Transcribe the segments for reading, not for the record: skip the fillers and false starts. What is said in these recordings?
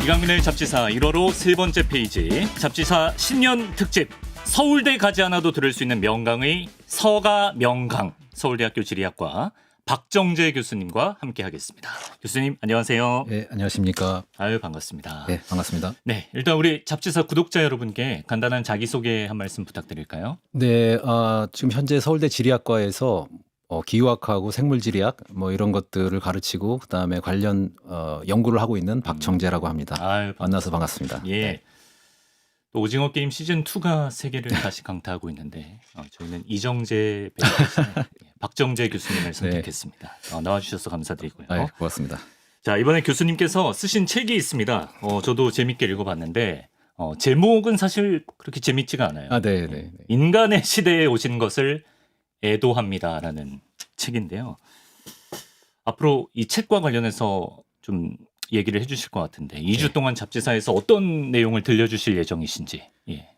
이강민의 잡지사 1월호 세 번째 페이지 잡지사 신년 특집 서울대 가지 않아도 들을 수 있는 명강의 서가 명강 서울대학교 지리학과 박정재 교수님과 함께하겠습니다. 교수님 안녕하세요. 네, 안녕하십니까. 아유 반갑습니다. 네, 반갑습니다. 네, 일단 우리 잡지사 구독자 여러분께 간단한 자기소개 한 말씀 부탁드릴까요? 네, 지금 현재 서울대 지리학과에서 기후학하고 생물지리학 뭐 이런 것들을 가르치고 그다음에 관련 연구를 하고 있는 박정재라고 합니다. 아유, 만나서 반갑습니다. 예. 네. 또 오징어 게임 시즌 2가 세계를 다시 강타하고 있는데 저희는 이정재 배우 대신에 박정재 교수님을 선택했습니다. 나와주셔서 감사드리고요. 네, 고맙습니다. 자, 이번에 교수님께서 쓰신 책이 있습니다. 저도 재밌게 읽어봤는데 제목은 사실 그렇게 재밌지가 않아요. 네. 인간의 시대에 오신 것을 애도합니다라는 책인데요. 앞으로 이 책과 관련해서 좀 얘기를 해주실 것 같은데 2주 동안 잡지사에서 어떤 내용을 들려주실 예정이신지. 예.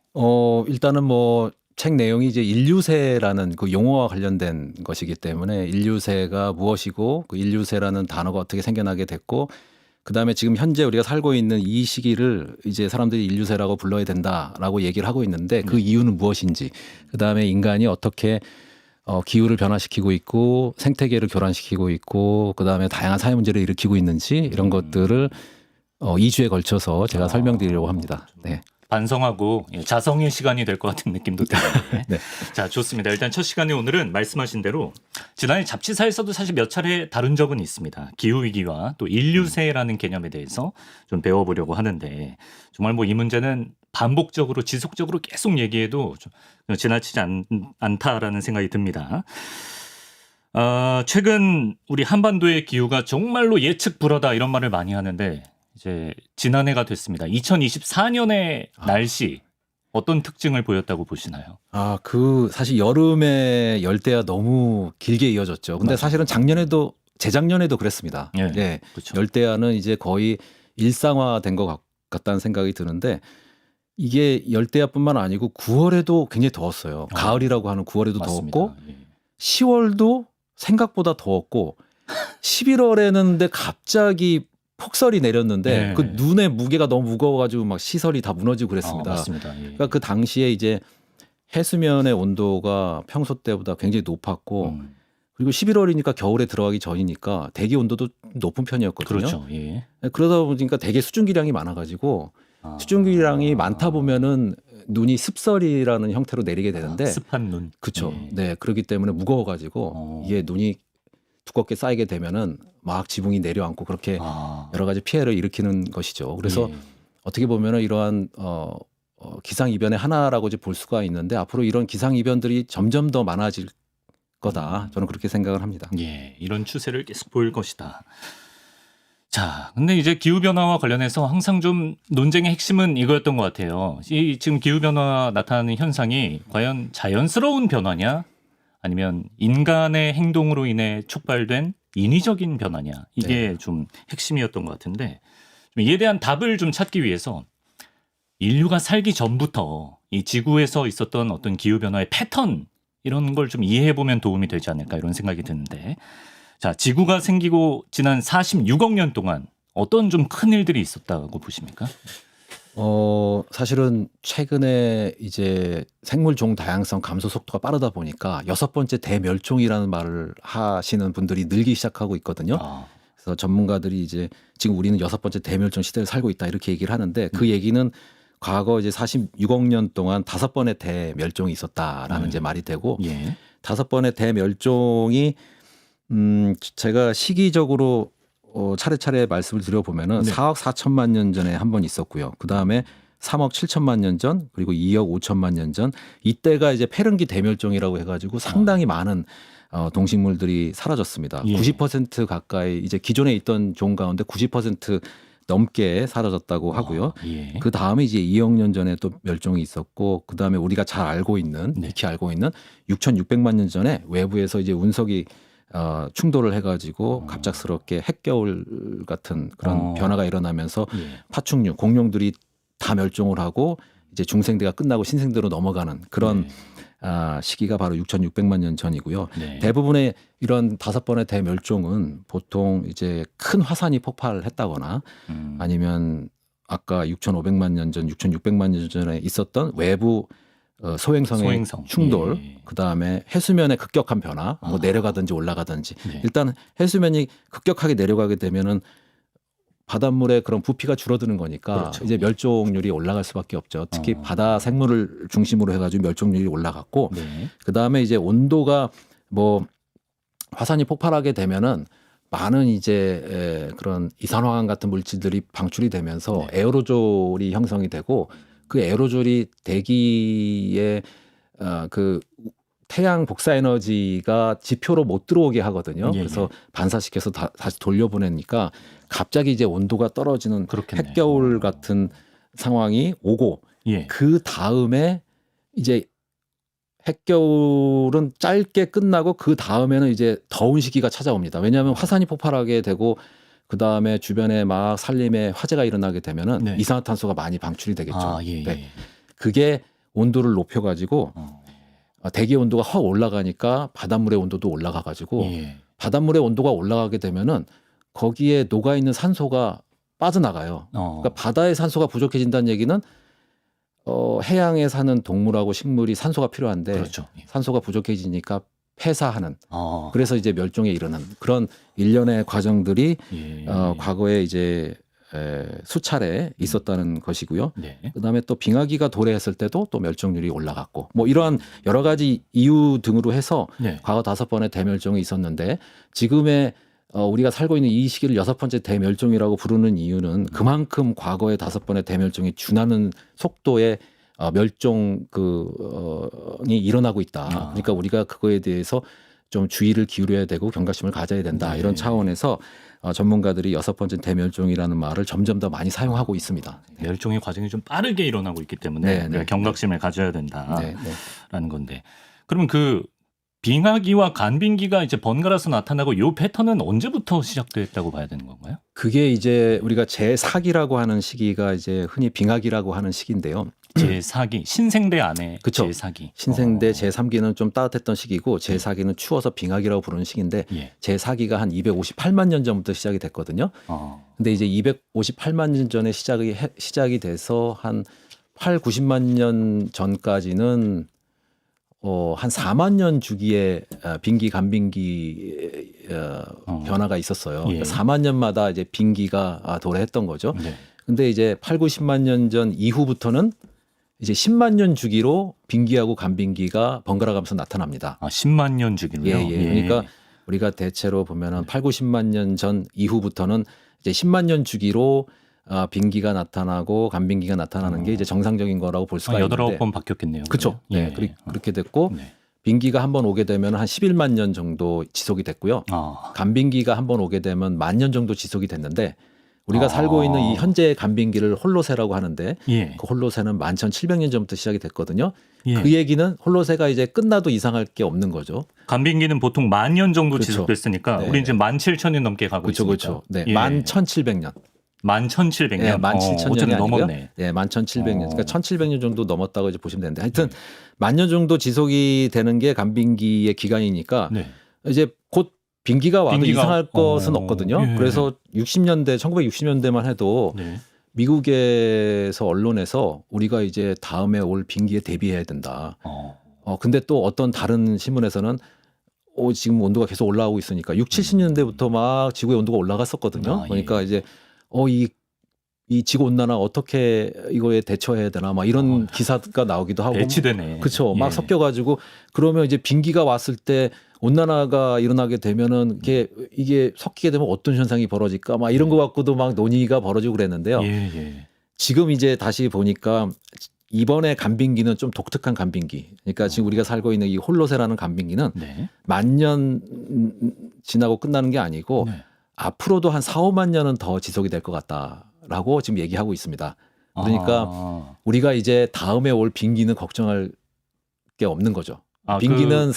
일단은 뭐 책 내용이 이제 인류세라는 그 용어와 관련된 것이기 때문에 인류세가 무엇이고 그 인류세라는 단어가 어떻게 생겨나게 됐고 그다음에 지금 현재 우리가 살고 있는 이 시기를 이제 사람들이 인류세라고 불러야 된다라고 얘기를 하고 있는데 그 이유는 무엇인지 그다음에 인간이 어떻게 기후를 변화시키고 있고 생태계를 교란시키고 있고 그다음에 다양한 사회 문제를 일으키고 있는지 이런 것들을 2주에 걸쳐서 제가 설명드리려고 합니다. 네. 반성하고 자성의 시간이 될 것 같은 느낌도 드는데. 네. 자, 좋습니다. 일단 첫 시간에 오늘은 말씀하신 대로 지난해 잡지사에서도 사실 몇 차례 다룬 적은 있습니다. 기후위기와 또 인류세라는 개념에 대해서 좀 배워보려고 하는데 정말 뭐 이 문제는 반복적으로 지속적으로 계속 얘기해도 좀 지나치지 않다라는 생각이 듭니다. 최근 우리 한반도의 기후가 정말로 예측 불허다 이런 말을 많이 하는데 이제 지난해가 됐습니다. 2024년의 날씨 어떤 특징을 보였다고 보시나요? 사실 여름에 열대야 너무 길게 이어졌죠. 근데 사실은 재작년에도 그랬습니다. 네, 그렇죠. 열대야는 이제 거의 일상화된 것 같다는 생각이 드는데 이게 열대야뿐만 아니고 9월에도 굉장히 더웠어요. 가을이라고 하는 9월에도 맞습니다. 더웠고 예. 10월도 생각보다 더웠고 11월에는 근데 갑자기 폭설이 내렸는데 네. 그 눈의 무게가 너무 무거워가지고 막 시설이 다 무너지고 그랬습니다. 맞습니다. 예. 그러니까 그 당시에 이제 해수면의 온도가 평소 때보다 굉장히 높았고 그리고 11월이니까 겨울에 들어가기 전이니까 대기 온도도 높은 편이었거든요. 그렇죠. 예. 그러다 보니까 대기 수증기량이 많아가지고 수증기량이 많다 보면은 눈이 습설이라는 형태로 내리게 되는데 습한 눈. 그렇죠. 예. 네, 그렇기 때문에 무거워가지고 이게 눈이 두껍게 쌓이게 되면은 막 지붕이 내려앉고 그렇게 여러 가지 피해를 일으키는 것이죠. 그래서 예. 어떻게 보면은 이러한 기상 이변의 하나라고 이제 볼 수가 있는데 앞으로 이런 기상 이변들이 점점 더 많아질 거다. 저는 그렇게 생각을 합니다. 예, 이런 추세를 계속 보일 것이다. 자, 근데 이제 기후변화와 관련해서 항상 좀 논쟁의 핵심은 이거였던 것 같아요. 이 지금 기후변화 나타나는 현상이 과연 자연스러운 변화냐 아니면 인간의 행동으로 인해 촉발된 인위적인 변화냐 이게 좀 핵심이었던 것 같은데 좀 이에 대한 답을 좀 찾기 위해서 인류가 살기 전부터 이 지구에서 있었던 어떤 기후변화의 패턴 이런 걸 좀 이해해보면 도움이 되지 않을까 이런 생각이 드는데 자, 지구가 생기고 지난 46억 년 동안 어떤 좀 큰 일들이 있었다고 보십니까? 사실은 최근에 이제 생물종 다양성 감소 속도가 빠르다 보니까 6번째 대멸종이라는 말을 하시는 분들이 늘기 시작하고 있거든요. 그래서 전문가들이 이제 지금 우리는 6번째 대멸종 시대를 살고 있다 이렇게 얘기를 하는데 그 얘기는 과거 이제 46억 년 동안 5번의 대멸종이 있었다라는 이제 말이 되고 예. 5번의 대멸종이 제가 시기적으로 차례차례 말씀을 드려보면은 4억 4천만 년 전에 한 번 있었고요. 그 다음에 3억 7천만 년 전, 그리고 2억 5천만 년 전, 이때가 이제 페른기 대멸종이라고 해가지고 상당히 많은 동식물들이 사라졌습니다. 예. 90% 가까이 이제 기존에 있던 종 가운데 90% 넘게 사라졌다고 하고요. 예. 그 다음에 이제 2억 년 전에 또 멸종이 있었고, 그 다음에 우리가 잘 알고 있는, 익히 알고 있는 6,600만 년 전에 외부에서 이제 운석이 충돌을 해가지고 갑작스럽게 핵겨울 같은 그런 변화가 일어나면서 파충류, 공룡들이 다 멸종을 하고 이제 중생대가 끝나고 신생대로 넘어가는 그런 시기가 바로 6,600만 년 전이고요. 네. 대부분의 이런 5번의 대멸종은 보통 이제 큰 화산이 폭발했다거나 아니면 아까 6,500만 년 전, 6,600만 년 전에 있었던 외부 소행성의 소행성. 충돌, 예. 그다음에 해수면의 급격한 변화, 뭐 아. 내려가든지 올라가든지. 네. 일단 해수면이 급격하게 내려가게 되면은 바닷물의 그런 부피가 줄어드는 거니까 그렇죠. 이제 멸종률이 올라갈 수밖에 없죠. 특히 어. 바다 생물을 중심으로 해가지고 멸종률이 올라갔고, 네. 그다음에 이제 온도가 뭐 화산이 폭발하게 되면은 많은 이제 그런 이산화황 같은 물질들이 방출이 되면서 네. 에어로졸이 형성이 되고, 그 에어로졸이 대기에 그 태양 복사 에너지가 지표로 못 들어오게 하거든요. 예, 그래서 예. 반사시켜서 다시 돌려보내니까 갑자기 이제 온도가 떨어지는 그렇겠네요. 핵겨울 같은 상황이 오고, 예. 그 다음에 이제 핵겨울은 짧게 끝나고 그 다음에는 이제 더운 시기가 찾아옵니다. 왜냐하면 화산이 폭발하게 되고 그 다음에 주변에 막 산림에 화재가 일어나게 되면은 네. 이산화탄소가 많이 방출이 되겠죠. 아, 예, 예. 네. 그게 온도를 높여가지고 대기 온도가 확 올라가니까 바닷물의 온도도 올라가가지고 예. 바닷물의 온도가 올라가게 되면은 거기에 녹아 있는 산소가 빠져나가요. 그러니까 바다의 산소가 부족해진다는 얘기는 해양에 사는 동물하고 식물이 산소가 필요한데 그렇죠. 예. 산소가 부족해지니까 폐사하는, 아. 그래서 이제 멸종에 이르는 그런 일련의 과정들이 예. 과거에 이제 수차례 있었다는 것이고요. 네. 그다음에 또 빙하기가 도래했을 때도 또 멸종률이 올라갔고, 뭐 이러한 여러 가지 이유 등으로 해서 네. 과거 5번의 대멸종이 있었는데, 지금의 우리가 살고 있는 이 시기를 6번째 대멸종이라고 부르는 이유는 그만큼 과거의 5번의 대멸종이 준하는 속도의 멸종 이 일어나고 있다. 그러니까 우리가 그거에 대해서 좀 주의를 기울여야 되고 경각심을 가져야 된다. 네. 이런 차원에서 전문가들이 6번째 대멸종이라는 말을 점점 더 많이 사용하고 있습니다. 멸종의 과정이 좀 빠르게 일어나고 있기 때문에 네, 우리가 네, 경각심을 가져야 된다라는 네, 네. 건데, 그러면 그 빙하기와 간빙기가 이제 번갈아서 나타나고 요 패턴은 언제부터 시작됐다고 봐야 되는 건가요? 그게 이제 우리가 제4기라고 하는 시기가 이제 흔히 빙하기라고 하는 시기인데요. 제4기 신생대 안에 그쵸. 제4기. 신생대 제3기는 좀 따뜻했던 시기고 제4기는 추워서 빙하기라고 부르는 시기인데, 예. 제4기가 한 258만 년 전부터 시작이 됐거든요. 근데 이제 258만 년 전에 시작이 돼서 한 8, 90만 년 전까지는 한 4만 년 주기의 빙기 간빙기 변화가 있었어요. 예. 그러니까 4만 년마다 이제 빙기가 도래했던 거죠. 네. 근데 이제 8, 90만 년 전 이후부터는 이제 10만 년 주기로 빙기하고 간빙기가 번갈아 가면서 나타납니다. 10만 년 주기로요. 예, 예. 그러니까 우리가 대체로 보면은 8, 90만 년 전 이후부터는 이제 10만 년 주기로 빙기가 나타나고 간빙기가 나타나는 게 이제 정상적인 거라고 볼 수가 있는데, 8-9번 바뀌었겠네요. 그렇죠. 예. 네, 그렇게 됐고, 네. 빙기가 한번 오게 되면 한 11만 년 정도 지속이 됐고요. 간빙기가 한번 오게 되면 10,000년 정도 지속이 됐는데, 우리가 살고 있는 이 현재의 간빙기를 홀로세라고 하는데, 예. 그 홀로세는 11,700년 전부터 시작이 됐거든요. 예. 그 얘기는 홀로세가 이제 끝나도 이상할 게 없는 거죠. 간빙기는 보통 10,000년 정도 그렇죠. 지속됐으니까 네. 우리 이제 17,000년 넘게 가고 그렇죠, 있으니까. 그렇죠. 네, 예. 11,700년. 11,700년. 네, 17,000년이 어쨌든 아니고요. 넘었네. 네, 11,700년. 그러니까 1,700년 정도 넘었다고 이제 보시면 되는데, 하여튼 10,000년 정도 지속이 되는 게 간빙기의 기간이니까 네. 이제 곧 빙기가 와도 이상할 것은 없거든요. 예. 그래서 1960년대만 해도 네. 미국에서 언론에서 우리가 이제 다음에 올 빙기에 대비해야 된다. 근데 또 어떤 다른 신문에서는 지금 온도가 계속 올라오고 있으니까 6, 70년대부터 막 지구의 온도가 올라갔었거든요. 예. 그러니까 이제 이 지구 온난화 어떻게 이거에 대처해야 되나 막 이런 기사가 나오기도 하고. 배치되네. 그렇죠. 막 예. 섞여가지고 그러면 이제 빙기가 왔을 때 온난화가 일어나게 되면은 이게 섞이게 되면 어떤 현상이 벌어질까 막 이런 거 갖고도 막 논의가 벌어지고 그랬는데요. 예. 지금 이제 다시 보니까 이번에 간빙기는 좀 독특한 간빙기. 그러니까 지금 우리가 살고 있는 이 홀로세라는 간빙기는 네. 10,000년 지나고 끝나는 게 아니고 네. 앞으로도 한 4, 5만 년은 더 지속이 될 것 같다라고 지금 얘기하고 있습니다. 그러니까 우리가 이제 다음에 올 빙기는 걱정할 게 없는 거죠. 빙기는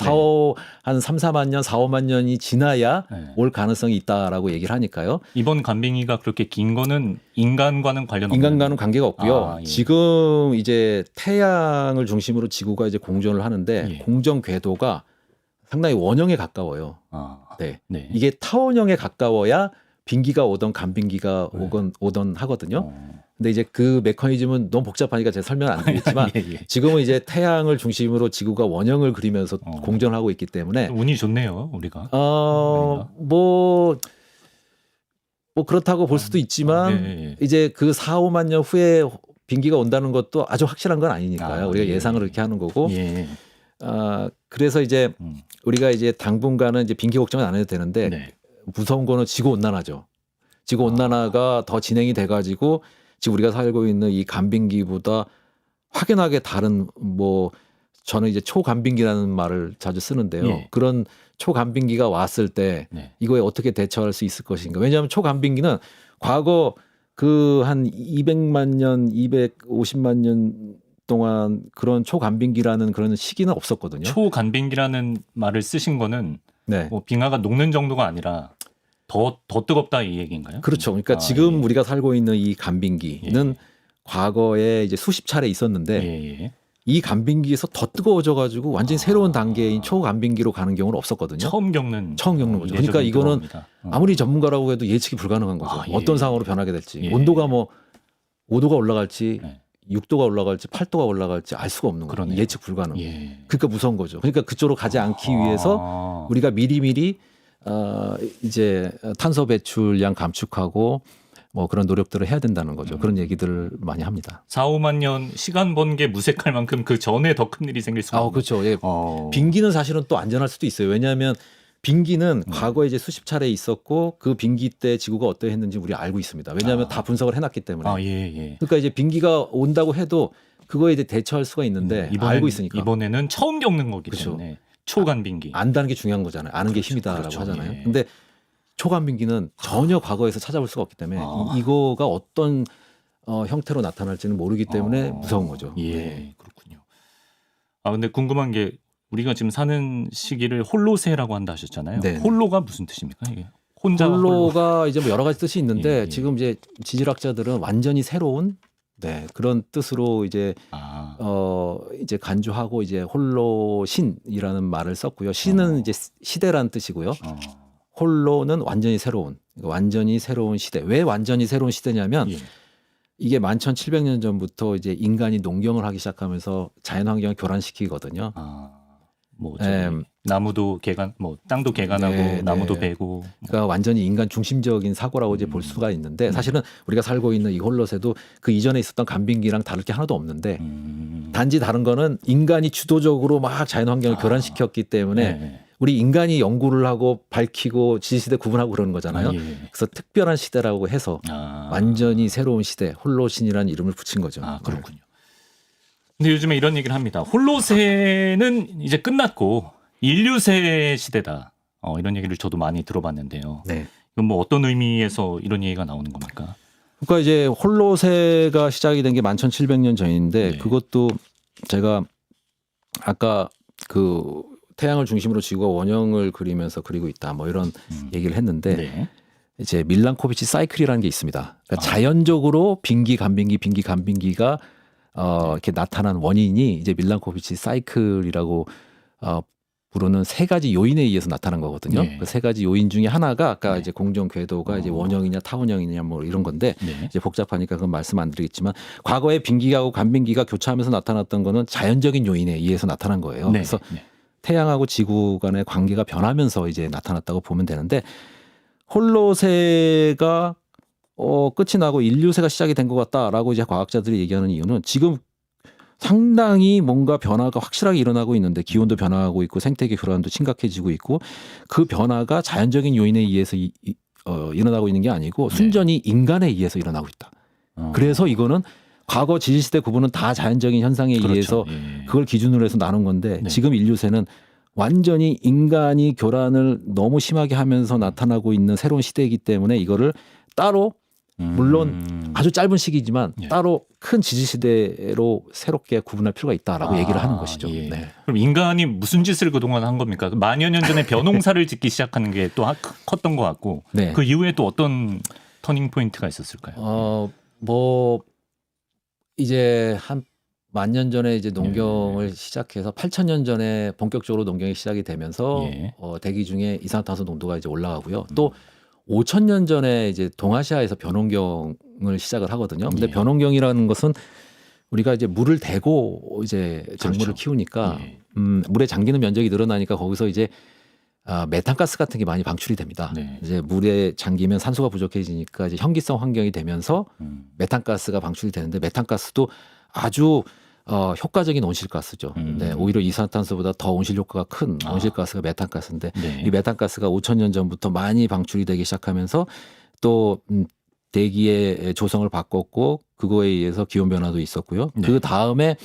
한 3, 4만 년, 4, 5만 년이 지나야 네. 올 가능성이 있다라고 얘기를 하니까요. 이번 간빙기가 그렇게 긴 거는 인간과는 관련 없는. 인간과는 관계가 없고요. 예. 지금 이제 태양을 중심으로 지구가 이제 공전을 하는데 예. 공전 궤도가 상당히 원형에 가까워요. 네. 네. 이게 타원형에 가까워야 빙기가 오던 간빙기가 오던 하거든요. 근데 이제 그 메커니즘은 너무 복잡하니까 제가 설명 안 드리겠지만 예, 예. 지금은 이제 태양을 중심으로 지구가 원형을 그리면서 어. 공전하고 있기 때문에 운이 좋네요, 우리가. 뭐 그렇다고 볼 수도 있지만 예. 이제 그 4, 5만 년 후에 빙기가 온다는 것도 아주 확실한 건 아니니까요. 우리가 예. 예상을 그렇게 하는 거고. 예. 그래서 이제 음. 우리가 이제 당분간은 이제 빙기 걱정은 안 해도 되는데 네. 무서운 거는 지구 온난화죠. 지구 온난화가 더 진행이 돼가지고 지금 우리가 살고 있는 이 간빙기보다 확연하게 다른 뭐 저는 이제 초간빙기라는 말을 자주 쓰는데요. 예. 그런 초간빙기가 왔을 때 네. 이거에 어떻게 대처할 수 있을 것인가. 왜냐하면 초간빙기는 과거 그 한 200만 년, 250만 년 동안 그런 초간빙기라는 그런 시기는 없었거든요. 초간빙기라는 말을 쓰신 거는 네. 뭐 빙하가 녹는 정도가 아니라 더 뜨겁다 이 얘기인가요? 그렇죠. 그러니까 지금 예. 우리가 살고 있는 이 간빙기는 과거에 이제 수십 차례 있었는데 예. 이 간빙기에서 더 뜨거워져 가지고 완전히 새로운 단계인 초간빙기로 가는 경우는 없었거든요. 처음 겪는 거죠. 그러니까 이거는 아무리 전문가라고 해도 예측이 불가능한 거죠. 예. 어떤 상황으로 변하게 될지. 예. 온도가 뭐 5도가 올라갈지 네. 6도가 올라갈지 8도가 올라갈지 알 수가 없는 거예요. 그러네요. 예측 불가능. 예. 그러니까 무서운 거죠. 그러니까 그쪽으로 가지 않기 위해서 우리가 미리미리 이제 탄소 배출량 감축하고 뭐 그런 노력들을 해야 된다는 거죠. 그런 얘기들을 많이 합니다. 4, 5만 년 시간 번 게 무색할 만큼 그 전에 더 큰 일이 생길 수가 있는. 그렇죠. 예. 어. 빙기는 사실은 또 안전할 수도 있어요. 왜냐하면 빙기는 과거에 이제 수십 차례 있었고 그 빙기 때 지구가 어떠했는지 우리가 알고 있습니다. 왜냐하면 다 분석을 해놨기 때문에. 예. 그러니까 이제 빙기가 온다고 해도 그거에 이제 대처할 수가 있는데 알고 있으니까. 이번에는 처음 겪는 거기 그렇죠. 때문에 초간빙기. 안다는 게 중요한 거잖아요. 아는 게 힘이다라고 그렇죠. 하잖아요. 예. 근데 초간빙기는 전혀 과거에서 찾아볼 수가 없기 때문에 이거가 어떤 형태로 나타날지는 모르기 때문에 무서운 거죠. 예, 네. 그렇군요. 근데 궁금한 게 우리가 지금 사는 시기를 홀로세라고 한다 하셨잖아요. 네네. 홀로가 무슨 뜻입니까? 이게 혼자 홀로가 이제 뭐 여러 가지 뜻이 있는데 예. 지금 이제 지질학자들은 완전히 새로운 그런 뜻으로 이제 이제 간주하고 이제 홀로신이라는 말을 썼고요. 신은 이제 시대라는 뜻이고요. 홀로는 완전히 새로운, 완전히 새로운 시대. 왜 완전히 새로운 시대냐면 예. 이게 11,700년 전부터 이제 인간이 농경을 하기 시작하면서 자연 환경을 교란시키거든요. 뭐 나무도 개간, 뭐 땅도 개간하고 네, 나무도 네. 베고. 그러니까 완전히 인간 중심적인 사고라고 이제 볼 수가 있는데 사실은 우리가 살고 있는 이 홀롯에도 그 이전에 있었던 간빙기랑 다를 게 하나도 없는데 단지 다른 거는 인간이 주도적으로 막 자연 환경을 교란시켰기 때문에 네. 우리 인간이 연구를 하고 밝히고 지지시대 구분하고 그러는 거잖아요. 예. 그래서 특별한 시대라고 해서 완전히 새로운 시대, 홀로신이라는 이름을 붙인 거죠. 그렇군요. 근데 요즘에 이런 얘기를 합니다. 홀로세는 이제 끝났고 인류세 시대다. 이런 얘기를 저도 많이 들어봤는데요. 네. 이건 뭐 어떤 의미에서 이런 얘기가 나오는 겁니까? 그러니까 이제 홀로세가 시작이 된 게 11,700년 전인데 네. 그것도 제가 아까 그 태양을 중심으로 지구가 원형을 그리면서 그리고 있다 뭐 이런 얘기를 했는데 네. 이제 밀란코비치 사이클이라는 게 있습니다. 그러니까 자연적으로 빙기 간빙기가 이렇게 나타난 원인이 이제 밀란코비치 사이클이라고 부르는 세 가지 요인에 의해서 나타난 거거든요. 네. 그 세 가지 요인 중에 하나가 아까 네. 이제 공정 궤도가 이제 원형이냐 타원형이냐 뭐 이런 건데 네. 이제 복잡하니까 그건 말씀 안 드리겠지만 과거에 빙기하고 간빙기가 교차하면서 나타났던 거는 자연적인 요인에 의해서 나타난 거예요. 네. 그래서 네. 태양하고 지구 간의 관계가 변하면서 이제 나타났다고 보면 되는데 홀로세가 끝이 나고 인류세가 시작이 된 것 같다라고 이제 과학자들이 얘기하는 이유는 지금 상당히 뭔가 변화가 확실하게 일어나고 있는데 기온도 변화하고 있고 생태계 교란도 심각해지고 있고 그 변화가 자연적인 요인에 의해서 일어나고 있는 게 아니고 순전히 인간에 의해서 일어나고 있다. 그래서 이거는 과거 지질시대 구분은 다 자연적인 현상에 의해서 예. 그걸 기준으로 해서 나눈 건데 네. 지금 인류세는 완전히 인간이 교란을 너무 심하게 하면서 나타나고 있는 새로운 시대이기 때문에 이거를 따로 물론 아주 짧은 시기지만 예. 따로 큰 지지시대로 새롭게 구분할 필요가 있다라고 얘기를 하는 것이죠. 예. 네. 그럼 인간이 무슨 짓을 그동안 한 겁니까? 만여 년 전에 벼농사를 짓기 시작하는 게 또 컸던 것 같고 네. 그 이후에 또 어떤 터닝 포인트가 있었을까요? 뭐 이제 한 10,000년 전에 이제 농경을 시작해서 8,000년 전에 본격적으로 농경이 시작이 되면서 예. 대기 중에 이산화탄소 농도가 이제 올라가고요. 또 5,000년 전에 이제 동아시아에서 변온경을 시작을 하거든요. 근데 예. 변온경이라는 것은 우리가 이제 물을 대고 이제 작물을 그렇죠. 키우니까 예. 물에 잠기는 면적이 늘어나니까 거기서 이제 메탄가스 같은 게 많이 방출이 됩니다. 네. 이제 물에 잠기면 산소가 부족해지니까 이제 현기성 환경이 되면서 메탄가스가 방출이 되는데 메탄가스도 아주 효과적인 온실가스죠. 네, 오히려 이산화탄소보다 더 온실 효과가 큰 온실가스가 메탄가스인데 네. 이 메탄가스가 5,000년 전부터 많이 방출이 되기 시작하면서 또 대기의 조성을 바꿨고 그거에 의해서 기온 변화도 있었고요. 네. 그 다음에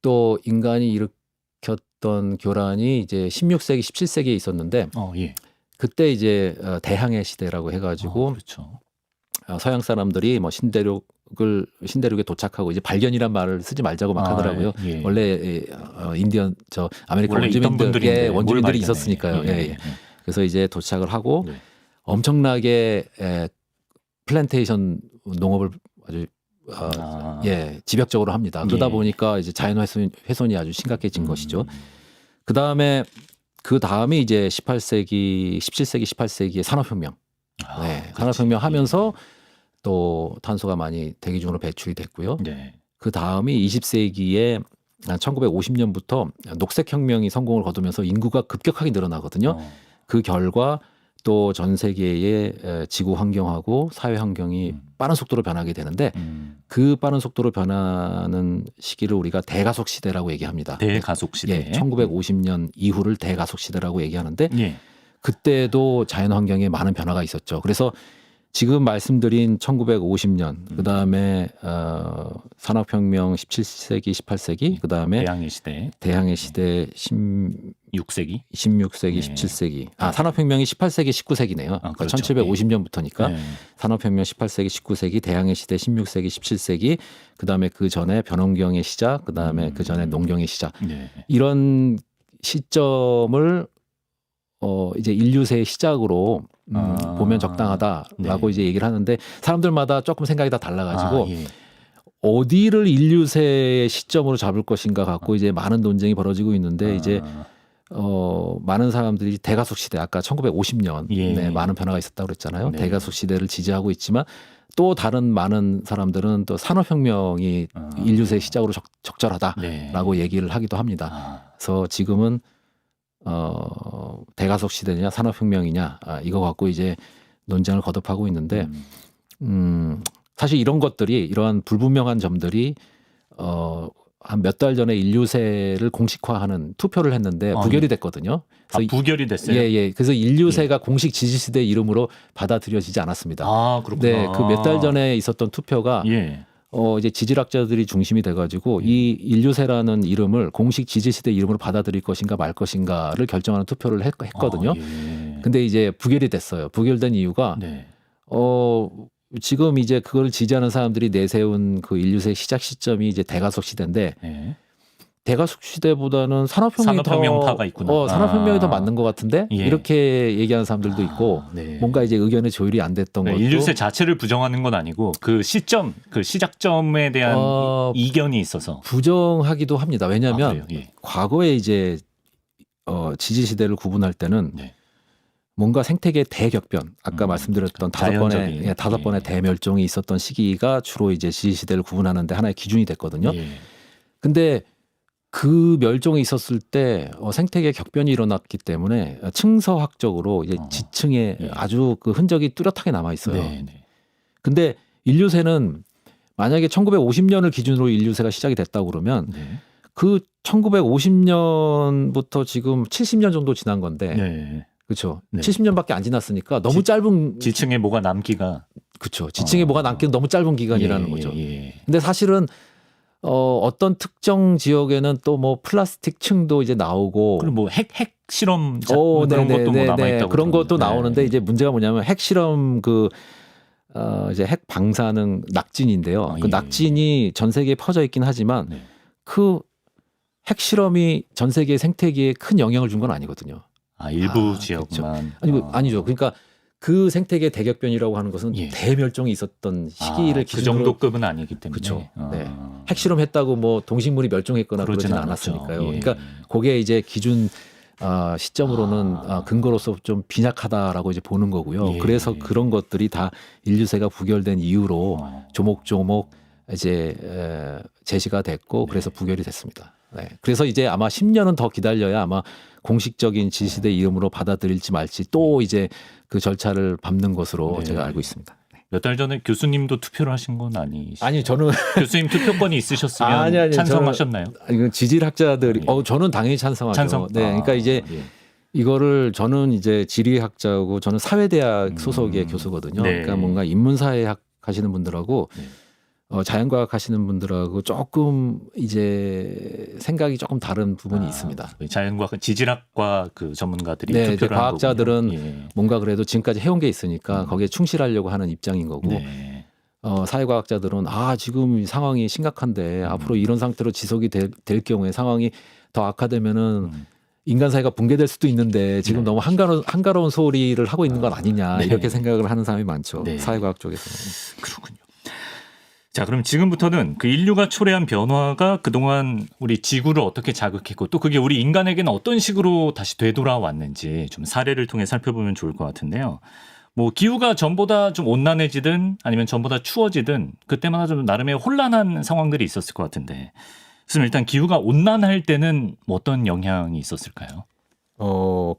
또 인간이 일으켰던 교란이 이제 16세기, 17세기에 있었는데 예. 그때 이제 대항해 시대라고 해가지고 그렇죠. 서양 사람들이 뭐 신대륙에 도착하고 이제 발견이란 말을 쓰지 말자고 막 하더라고요. 예. 원래 인디언 아메리카 원래 있던 분들인데 뭘 원주민들이 발견해. 있었으니까요. 예. 예. 그래서 이제 도착을 하고 네. 엄청나게 플랜테이션 농업을 아주 집약적으로 합니다. 그러다 예. 보니까 이제 자연 훼손이 아주 심각해진 것이죠. 그 다음에 이제 18세기, 17세기, 18세기의 산업혁명. 네, 산업혁명 하면서 또 탄소가 많이 대기 중으로 배출이 됐고요. 네. 그 다음이 20세기에 1950년부터 녹색혁명이 성공을 거두면서 인구가 급격하게 늘어나거든요. 그 결과 또 전 세계의 지구 환경하고 사회 환경이 빠른 속도로 변하게 되는데 그 빠른 속도로 변하는 시기를 우리가 대가속 시대라고 얘기합니다. 대가속 시대. 1950년 이후를 대가속 시대라고 얘기하는데 예. 그때도 자연 환경에 많은 변화가 있었죠. 그래서 지금 말씀드린 1950년, 그 다음에 산업혁명 17세기, 18세기, 그 다음에 대항해 시대 16세기, 16세기, 17세기. 산업혁명이 18세기, 19세기네요. 그러니까 그렇죠. 1750년부터니까 네. 산업혁명 18세기, 19세기, 대항해 시대 16세기, 17세기, 그 다음에 그 전에 변온경의 시작, 그 다음에 그 전에 농경의 시작. 네. 이런 시점을 이제 인류세의 시작으로 보면 적당하다라고 네. 이제 얘기를 하는데 사람들마다 조금 생각이 다 달라가지고 예. 어디를 인류세의 시점으로 잡을 것인가 갖고 이제 많은 논쟁이 벌어지고 있는데 이제 많은 사람들이 대가속 시대 아까 1950년 예. 많은 변화가 있었다고 그랬잖아요. 네. 대가속 시대를 지지하고 있지만 또 다른 많은 사람들은 또 산업혁명이 인류세의 시작으로 적절하다라고 네. 얘기를 하기도 합니다. 그래서 지금은 대가속 시대냐 산업혁명이냐 이거 갖고 이제 논쟁을 거듭하고 있는데 사실 이런 것들이 이러한 불분명한 점들이 한 몇 달 전에 인류세를 공식화하는 투표를 했는데 부결이 됐거든요. 그래서 부결이 됐어요. 예. 그래서 인류세가 공식 지지시대 이름으로 받아들여지지 않았습니다. 그렇구나. 네, 그 몇 달 전에 있었던 투표가 예. 이제 지질학자들이 중심이 돼가지고 이 인류세라는 이름을 공식 지지시대 이름으로 받아들일 것인가 말 것인가를 결정하는 투표를 했거든요. 예. 근데 이제 부결이 됐어요. 부결된 이유가 네. 지금 이제 그걸 지지하는 사람들이 내세운 그 인류세 시작 시점이 이제 대가속 시대인데 네. 대가속 시대보다는 산업혁명파가 있구나. 산업혁명이 더 맞는 것 같은데 예. 이렇게 얘기하는 사람들도 있고 네. 뭔가 이제 의견의 조율이 안 됐던 것도 인류세 자체를 부정하는 건 아니고 그 시점, 그 시작점에 대한 이견이 있어서 부정하기도 합니다. 왜냐하면 그래요? 예. 과거에 이제 지지 시대를 구분할 때는 네. 뭔가 생태계 대격변 아까 말씀드렸던 다섯 번의 대멸종이 있었던 시기가 주로 이제 지지 시대를 구분하는데 하나의 기준이 됐거든요. 예. 근데 그 멸종이 있었을 때 생태계 격변이 일어났기 때문에 층서학적으로 이제 지층에 아주 그 흔적이 뚜렷하게 남아 있어요. 네. 근데 인류세는 만약에 1950년을 기준으로 인류세가 시작이 됐다고 그러면 네. 그 1950년부터 지금 70년 정도 지난 건데 네. 그렇죠. 네. 70년밖에 안 지났으니까 너무 짧은 지층에 뭐가 남기가 그렇죠. 지층에 뭐가 남기는 너무 짧은 기간이라는 거죠. 근데 사실은 어떤 특정 지역에는 또 뭐 플라스틱 층도 이제 나오고 그리고 뭐 핵 실험 그런 것도 뭐 남아 있다고 그런 것도 들었는데. 나오는데 이제 문제가 뭐냐면 핵 실험 이제 핵 방사능 낙진인데요. 그 낙진이 전 세계에 퍼져 있긴 하지만 그 핵 실험이 전 세계 생태계에 큰 영향을 준 건 아니거든요. 일부 지역만 아니죠. 그러니까 그 생태계 대격변이라고 하는 것은 대멸종이 있었던 시기를 그 기준으로 정도급은 아니기 때문에 그렇죠. 네. 핵실험했다고 뭐 동식물이 멸종했거나 그러진 않았으니까요. 예. 그러니까 그게 이제 기준 시점으로는 근거로서 좀 빈약하다라고 이제 보는 거고요. 예. 그래서 그런 것들이 다 인류세가 부결된 이후로 조목조목 이제 제시가 됐고 그래서 부결이 됐습니다. 네. 그래서 이제 아마 10년은 더 기다려야 아마 공식적인 지시대 이름으로 받아들일지 말지 또 이제 그 절차를 밟는 것으로 네. 제가 알고 있습니다. 몇 달 전에 교수님도 투표를 하신 건 아니시죠? 아니 저는 교수님 투표권이 있으셨으면 아니, 찬성하셨나요? 이건 지질학자들이 예. 저는 당연히 찬성하죠. 찬성. 네, 그러니까 이제 예. 이거를 저는 이제 지리학자고 저는 사회대학 소속의 교수거든요. 네. 그러니까 뭔가 인문사회학 하시는 분들하고 네. 자연과학 하시는 분들하고 조금 이제 생각이 조금 다른 부분이 있습니다. 자연과학, 지질학과 그 전문가들이 네, 이제 투표를 한 과학자들은 거군요. 예. 뭔가 그래도 지금까지 해온 게 있으니까 거기에 충실하려고 하는 입장인 거고 네. 사회과학자들은 지금 상황이 심각한데 앞으로 이런 상태로 지속이 될 경우에 상황이 더 악화되면은 인간 사회가 붕괴될 수도 있는데 지금 네. 너무 한가로운 소리를 하고 있는 건 아니냐 네. 이렇게 생각을 하는 사람이 많죠. 네. 사회과학 쪽에서는. 그렇군요. 자, 그럼 지금부터는 그 인류가 초래한 변화가 그동안 우리 지구를 어떻게 자극했고 또 그게 우리 인간에게는 어떤 식으로 다시 되돌아왔는지 좀 사례를 통해 살펴보면 좋을 것 같은데요. 뭐 기후가 전보다 좀 온난해지든 아니면 전보다 추워지든 그때마다 좀 나름의 혼란한 상황들이 있었을 것 같은데 그럼 일단 기후가 온난할 때는 뭐 어떤 영향이 있었을까요?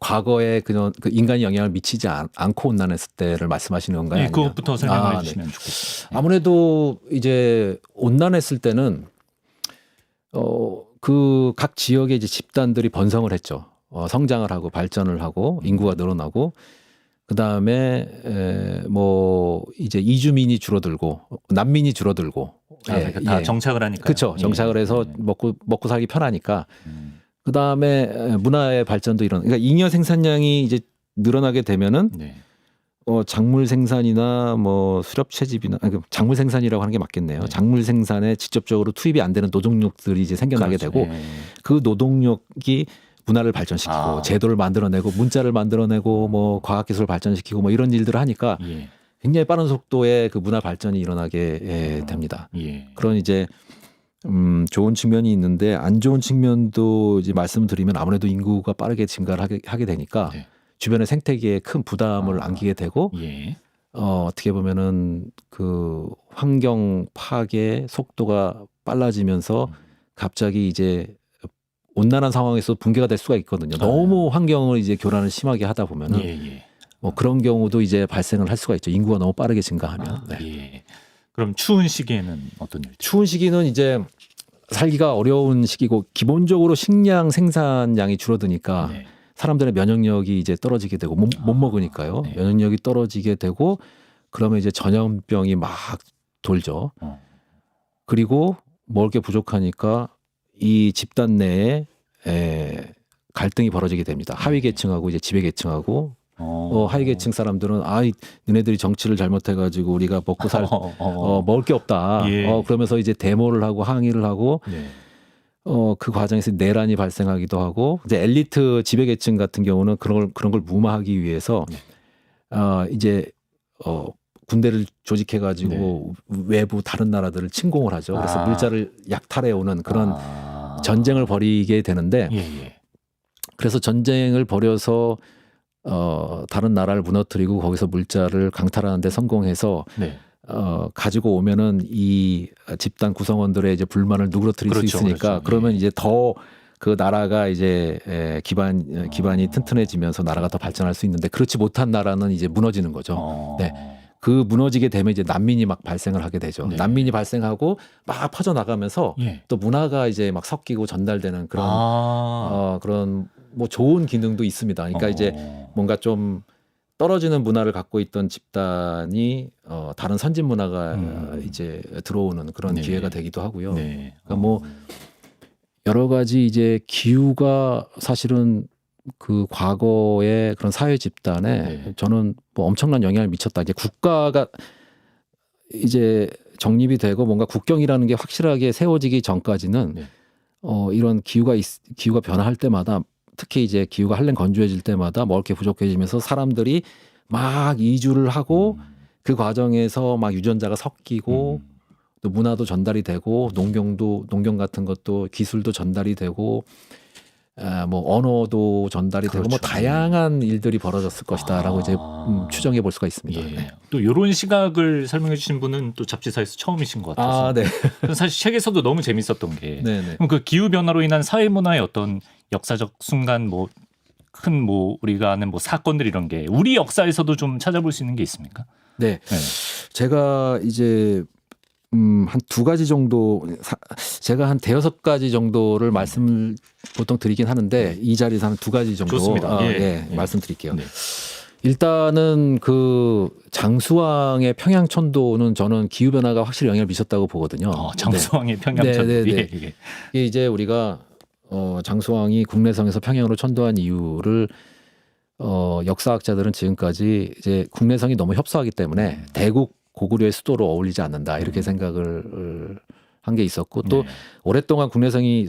과거에 그 인간이 영향을 미치지 않고 온난했을 때를 말씀하시는 건가요? 네, 아니면? 그것부터 설명해 네. 주시면 좋겠습니다. 아무래도 이제 온난했을 때는 그 각 지역의 이제 집단들이 번성을 했죠. 성장을 하고 발전을 하고 인구가 늘어나고 그 다음에 뭐 이제 이주민이 줄어들고 난민이 줄어들고 그러니까 다 정착을 하니까. 그렇죠. 정착을 해서 먹고 살기 편하니까 그 다음에 문화의 발전도 그러니까 잉여 생산량이 이제 늘어나게 되면은 네. 작물 생산이나 뭐 수렵 채집이나 작물 생산이라고 하는 게 맞겠네요. 네. 작물 생산에 직접적으로 투입이 안 되는 노동력들이 이제 생겨나게 그렇죠. 되고 네. 그 노동력이 문화를 발전시키고 아. 제도를 만들어내고 문자를 만들어내고 뭐 과학기술을 발전시키고 뭐 이런 일들을 하니까 예. 굉장히 빠른 속도의 그 문화 발전이 일어나게 됩니다. 예. 그런 이제 좋은 측면이 있는데 안 좋은 측면도 이제 말씀드리면 아무래도 인구가 빠르게 증가를 하게 되니까 네. 주변의 생태계에 큰 부담을 안기게 되고 예. 어떻게 보면은 그 환경 파괴 속도가 빨라지면서 갑자기 이제 온난한 상황에서 붕괴가 될 수가 있거든요. 너무 환경을 이제 교란을 심하게 하다 보면은 예. 뭐 그런 경우도 이제 발생을 할 수가 있죠. 인구가 너무 빠르게 증가하면. 네. 예. 그럼 추운 시기에는 어떤 일들? 추운 시기는 이제 살기가 어려운 시기고 기본적으로 식량 생산량이 줄어드니까 네. 사람들의 면역력이 이제 떨어지게 되고 못 먹으니까요. 네. 면역력이 떨어지게 되고 그러면 이제 전염병이 막 돌죠. 그리고 먹을 게 부족하니까 이 집단 내에 갈등이 벌어지게 됩니다. 하위 계층하고 이제 지배 계층하고 하위 계층 사람들은 너네들이 정치를 잘못해가지고 우리가 먹고 살 먹을 게 없다. 예. 그러면서 이제 데모를 하고 항의를 하고 네. 그 과정에서 내란이 발생하기도 하고 이제 엘리트 지배 계층 같은 경우는 그런 걸 무마하기 위해서 이제 군대를 조직해가지고 외부 다른 나라들을 침공을 하죠. 그래서 물자를 약탈해 오는 그런 전쟁을 벌이게 되는데 그래서 전쟁을 벌여서 다른 나라를 무너뜨리고 거기서 물자를 강탈하는 데 성공해서 네. 가지고 오면은 이 집단 구성원들의 이제 불만을 누그러뜨릴 그렇죠, 수 있으니까 그렇죠. 그러면 이제 더 그 나라가 이제 기반이 튼튼해지면서 나라가 더 발전할 수 있는데 그렇지 못한 나라는 이제 무너지는 거죠. 네. 그 무너지게 되면 이제 난민이 막 발생을 하게 되죠. 네. 난민이 발생하고 막 퍼져 나가면서 예. 또 문화가 이제 막 섞이고 전달되는 그런 그런 뭐 좋은 기능도 있습니다. 그러니까 이제 뭔가 좀 떨어지는 문화를 갖고 있던 집단이 다른 선진 문화가 이제 들어오는 그런 네. 기회가 되기도 하고요. 네. 그러니까 뭐 여러 가지 이제 기후가 사실은 그 과거의 그런 사회 집단에 네. 저는 뭐 엄청난 영향을 미쳤다. 이제 국가가 이제 정립이 되고 뭔가 국경이라는 게 확실하게 세워지기 전까지는 네. 이런 기후가 변화할 때마다 특히 이제 기후가 한랭 건조해질 때마다 먹을 게 부족해지면서 사람들이 막 이주를 하고 그 과정에서 막 유전자가 섞이고 또 문화도 전달이 되고 농경 같은 것도 기술도 전달이 되고 뭐 언어도 전달이 되고 뭐 그렇죠. 다양한 일들이 벌어졌을 것이다라고 이제 추정해 볼 수가 있습니다. 예. 네. 또 이런 시각을 설명해 주신 분은 또 잡지사에서 처음이신 것 같아서. 아, 네. 사실 책에서도 너무 재밌었던 게 네, 네. 그럼 그 기후 변화로 인한 사회 문화의 어떤 역사적 순간 뭐 큰 뭐 우리가 아는 뭐 사건들 이런 게 우리 역사에서도 좀 찾아볼 수 있는 게 있습니까? 네. 네. 제가 이제 한 두 가지 정도 제가 한 대여섯 가지 정도를 말씀을 보통 드리긴 하는데 이 자리에서 한 두 가지 정도 좋습니다. 예. 예. 말씀드릴게요. 네. 일단은 그 장수왕의 평양천도는 저는 기후 변화가 확실히 영향을 미쳤다고 보거든요. 장수왕의 평양천도. 네, 네, 네. 예. 이게 이제 우리가 장수왕이 국내성에서 평양으로 천도한 이유를 역사학자들은 지금까지 이제 국내성이 너무 협소하기 때문에 대국 고구려의 수도로 어울리지 않는다 이렇게 생각을 한 게 있었고 또 네. 오랫동안 국내성이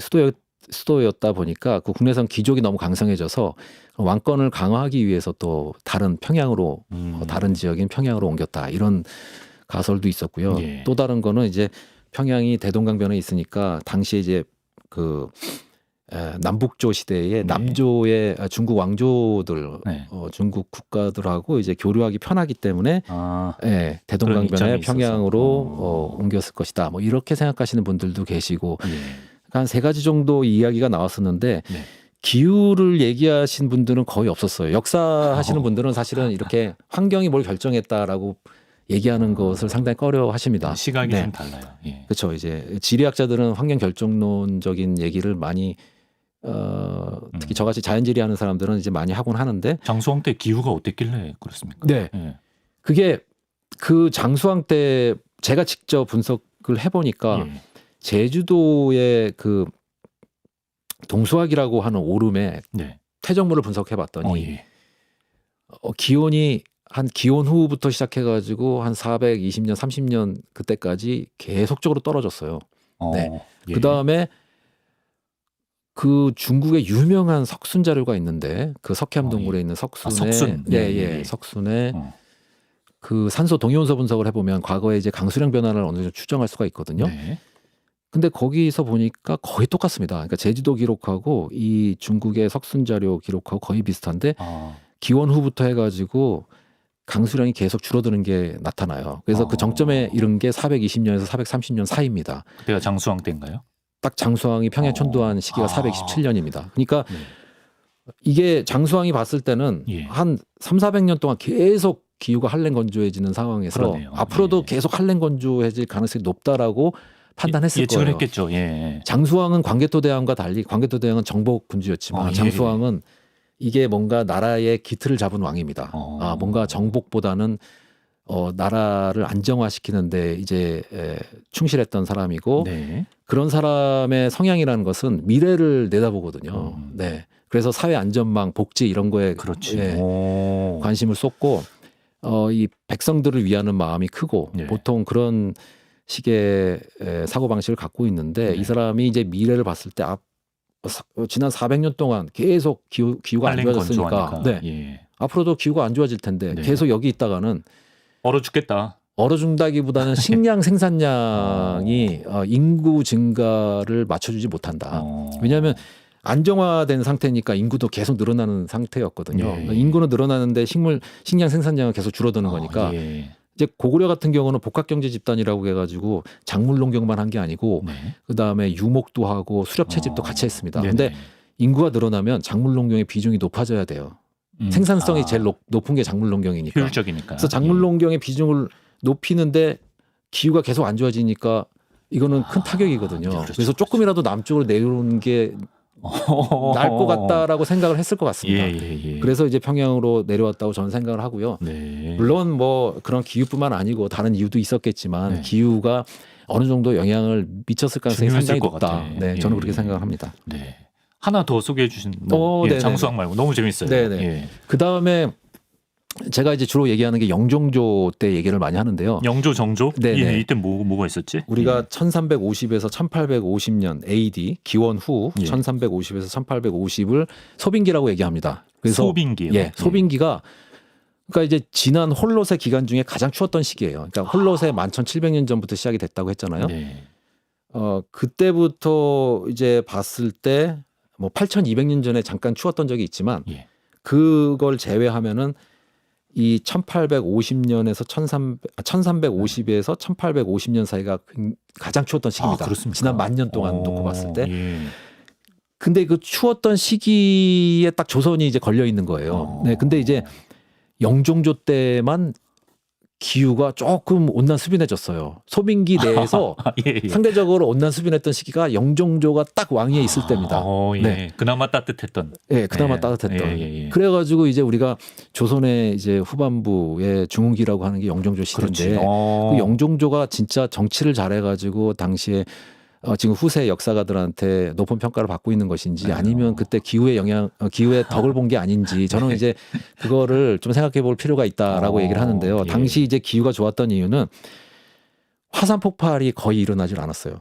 수도였다 보니까 그 국내성 기족이 너무 강성해져서 왕권을 강화하기 위해서 또 다른 평양으로 다른 지역인 평양으로 옮겼다 이런 가설도 있었고요. 예. 또 다른 거는 이제 평양이 대동강변에 있으니까 당시에 이제 그 남북조 시대에 남조의 중국 왕조들 네. 중국 국가들하고 이제 교류하기 편하기 때문에 그런 대동강변에 이점이 평양으로 옮겼을 것이다. 뭐 이렇게 생각하시는 분들도 계시고 예. 한 세 가지 정도 이야기가 나왔었는데 네. 기후를 얘기하신 분들은 거의 없었어요. 역사하시는 분들은 사실은 이렇게 환경이 뭘 결정했다라고 얘기하는 것을 상당히 꺼려하십니다. 시각이 네. 좀 달라요. 예. 그렇죠. 이제 지리학자들은 환경 결정론적인 얘기를 많이 특히 저같이 자연지리 하는 사람들은 이제 많이 하곤 하는데 장수왕 때 기후가 어땠길래 그렇습니까? 네. 예. 그게 그 장수왕 때 제가 직접 분석을 해보니까 예. 제주도의 그 동수학이라고 하는 오름에 네. 퇴적물을 분석해봤더니 예. 기온이 한 기온 후부터 시작해가지고 한 420년, 30년 그때까지 계속적으로 떨어졌어요. 네. 예. 그 다음에 그 중국의 유명한 석순 자료가 있는데 그 석회암동굴에 있는 석순에 석순. 예. 석순에 어. 그 산소 동위원소 분석을 해보면 과거에 이제 강수량 변화를 어느 정도 추정할 수가 있거든요. 네. 근데 거기서 보니까 거의 똑같습니다. 그러니까 제주도 기록하고 이 중국의 석순 자료 기록하고 거의 비슷한데 기원 후부터 해가지고 강수량이 계속 줄어드는 게 나타나요. 그래서 그 정점에 이른 게 420년에서 430년 사이입니다. 그때가 장수왕 때인가요? 딱 장수왕이 평양 천도한 시기가 427년입니다. 그러니까 네. 이게 장수왕이 봤을 때는 예. 한 3,400년 동안 계속 기후가 한랭 건조해지는 상황에서 그러네요. 앞으로도 예. 계속 한랭 건조해질 가능성이 높다라고 판단했을 예측을 거예요. 했겠죠. 예. 장수왕은 광개토 대왕과 달리 광개토 대왕은 정복 군주였지만 예. 장수왕은 이게 뭔가 나라의 기틀을 잡은 왕입니다. 어. 뭔가 정복보다는 나라를 안정화시키는데 이제 충실했던 사람이고 네. 그런 사람의 성향이라는 것은 미래를 내다보거든요. 네. 그래서 사회 안전망, 복지 이런 거에 그렇지. 관심을 쏟고 이 백성들을 위하는 마음이 크고 네. 보통 그런 식의 사고 방식을 갖고 있는데 네. 이 사람이 이제 미래를 봤을 때 지난 400년 동안 계속 기후가 안 한랭 좋아졌으니까 건조하니까. 네. 예. 앞으로도 기후가 안 좋아질 텐데 네. 계속 여기 있다가는 얼어 죽겠다. 얼어 죽다기보다는 식량 생산량이 인구 증가를 맞춰주지 못한다. 왜냐하면 안정화된 상태니까 인구도 계속 늘어나는 상태였거든요. 예. 인구는 늘어나는데 식량 생산량은 계속 줄어드는 거니까 예. 이제 고구려 같은 경우는 복합경제 집단이라고 해가지고 작물 농경만 한 게 아니고 네. 그 다음에 유목도 하고 수렵 채집도 같이 했습니다. 네네. 근데 인구가 늘어나면 작물 농경의 비중이 높아져야 돼요. 생산성이 제일 높은 게 작물 농경이니까. 효율적이니까. 그래서 작물 농경의 비중을 높이는데 기후가 계속 안 좋아지니까 이거는 큰 타격이거든요. 그렇죠. 그래서 조금이라도 남쪽으로 내려오는 게 나을 것 같다라고 생각을 했을 것 같습니다. 예. 그래서 이제 평양으로 내려왔다고 저는 생각을 하고요. 네. 물론 뭐 그런 기후뿐만 아니고 다른 이유도 있었겠지만 네. 기후가 어느 정도 영향을 미쳤을 가능성이 중요했을 상당히 것 높다. 같아. 네, 저는 예. 그렇게 생각을 합니다. 네. 하나 더 소개해 주신 네네네. 장수왕 말고 너무 재밌어요. 네네. 예. 그 다음에 제가 이제 주로 얘기하는 게 영종조 때 얘기를 많이 하는데요. 영조 정조? 네네. 예, 이때 뭐가 있었지? 우리가 1350에서 1850년 AD 기원 후 예. 1350에서 1850을 소빙기라고 얘기합니다. 그래서 소빙기요. 예, 소빙기가 그러니까 이제 지난 홀롯의 기간 중에 가장 추웠던 시기예요. 그러니까 홀롯의 11,700년 전부터 시작이 됐다고 했잖아요. 네. 그때부터 이제 봤을 때 뭐 8,200년 전에 잠깐 추웠던 적이 있지만 예. 그걸 제외하면은 이 1850년에서 1350에서 1850년 사이가 가장 추웠던 시기입니다. 그렇습니까? 지난 10,000년 동안 놓고 봤을 때. 예. 근데 그 추웠던 시기에 딱 조선이 이제 걸려 있는 거예요. 네, 근데 이제 영종조 때만 기후가 조금 온난 수빈해졌어요. 소민기 내에서 예, 예. 상대적으로 온난 수빈했던 시기가 영종조가 딱 왕위에 있을 때입니다. 예. 네. 그나마 따뜻했던. 예, 그나마 예. 따뜻했던. 예. 그래가지고 이제 우리가 조선의 이제 후반부의 중흥기라고 하는 게 영종조 시대인데 그 영종조가 진짜 정치를 잘해가지고 당시에 지금 후세 역사가들한테 높은 평가를 받고 있는 것인지 아니면 그때 기후의 기후의 덕을 본 게 아닌지 저는 이제 그거를 좀 생각해 볼 필요가 있다라고 얘기를 하는데요. 예. 당시 이제 기후가 좋았던 이유는 화산 폭발이 거의 일어나질 않았어요.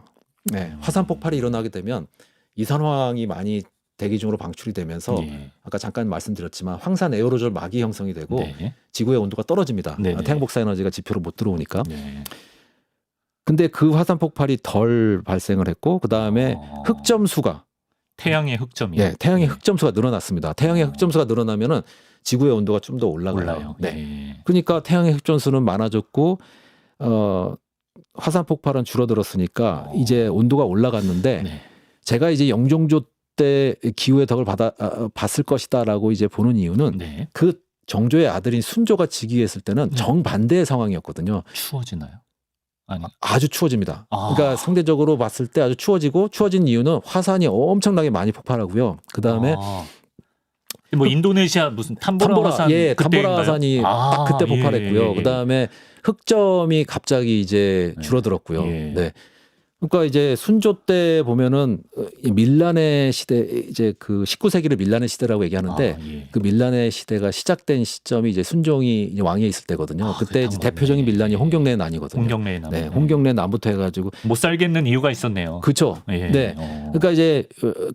네, 화산 폭발이 일어나게 되면 이산화황이 많이 대기 중으로 방출이 되면서 예. 아까 잠깐 말씀드렸지만 황산 에어로졸 막이 형성이 되고 네. 지구의 온도가 떨어집니다. 네네. 태양 복사 에너지가 지표로 못 들어오니까. 네. 근데 그 화산 폭발이 덜 발생을 했고 그 다음에 흑점수가 태양의 흑점이. 예, 태양의 흑점수가 늘어났습니다. 태양의 흑점수가 늘어나면은 지구의 온도가 좀 더 올라가요. 올라요. 네. 예. 그러니까 태양의 흑점수는 많아졌고 화산 폭발은 줄어들었으니까 이제 온도가 올라갔는데 네. 제가 이제 영종조 때 기후의 덕을 봤을 것이다라고 이제 보는 이유는 네. 그 정조의 아들인 순조가 즉위했을 때는 정반대의 상황이었거든요. 추워지나요? 아니. 아주 추워집니다. 그러니까 상대적으로 봤을 때 아주 추워진 이유는 화산이 엄청나게 많이 폭발하고요. 그 다음에 뭐 인도네시아 무슨 탐보라 화산 예, 탐보라 그때인가요? 화산이 딱 그때 폭발했고요. 예. 그 다음에 흑점이 갑자기 이제 네. 줄어들었고요. 예. 네. 그러니까 이제 순조 때 보면은 이 밀란의 시대 이제 그 19세기를 밀란의 시대라고 얘기하는데 예. 그 밀란의 시대가 시작된 시점이 이제 순종이 이제 왕위에 있을 때거든요. 그때 이제 대표적인 밀란이 홍경래 난이거든요. 홍경래 난. 네, 홍경래 난부터 해가지고 못 살겠는 이유가 있었네요. 그렇죠. 예. 네. 그러니까 이제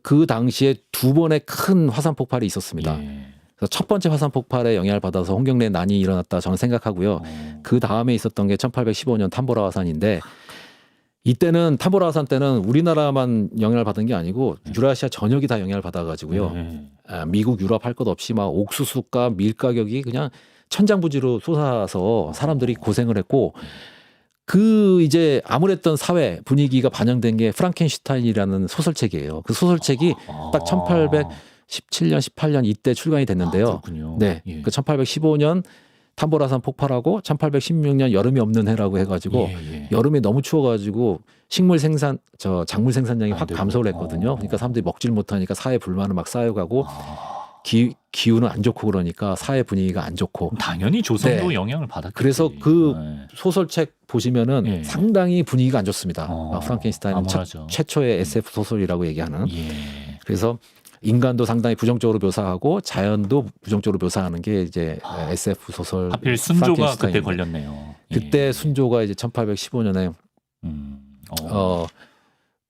그 당시에 두 번의 큰 화산 폭발이 있었습니다. 예. 그래서 첫 번째 화산 폭발에 영향을 받아서 홍경래 난이 일어났다 저는 생각하고요. 그 다음에 있었던 게 1815년 탐보라 화산인데 이때는 탐보라 화산 때는 우리나라만 영향을 받은 게 아니고 유라시아 전역이 다 영향을 받아가지고요. 미국, 유럽 할 것 없이 막 옥수수가 밀 가격이 그냥 천장부지로 솟아서 사람들이 고생을 했고 그 이제 암울했던 사회 분위기가 반영된 게 프랑켄슈타인이라는 소설책이에요. 그 소설책이 딱 1817년, 18년 이때 출간이 됐는데요. 그렇군요. 네, 예. 그 1815년 탐보라산 폭발하고 1816년 여름이 없는 해라고 해가지고 예. 여름이 너무 추워가지고 식물 생산, 작물 생산량이 안 확 되고. 감소를 했거든요. 그러니까 사람들이 먹질 못하니까 사회 불만을 막 쌓여가고 기후는 안 좋고 그러니까 사회 분위기가 안 좋고. 당연히 조선도 네. 영향을 받았겠지. 그래서 그 네. 소설책 보시면은 예. 상당히 분위기가 안 좋습니다. 프랑켄슈타인은 암울하죠. 최초의 SF 소설이라고 얘기하는. 예. 그래서 인간도 상당히 부정적으로 묘사하고 자연도 부정적으로 묘사하는 게 이제 SF 소설. 하필 순조가 프랑켄슈타인인데. 그때 걸렸네요. 예. 그때 순조가 이제 1815년에 어.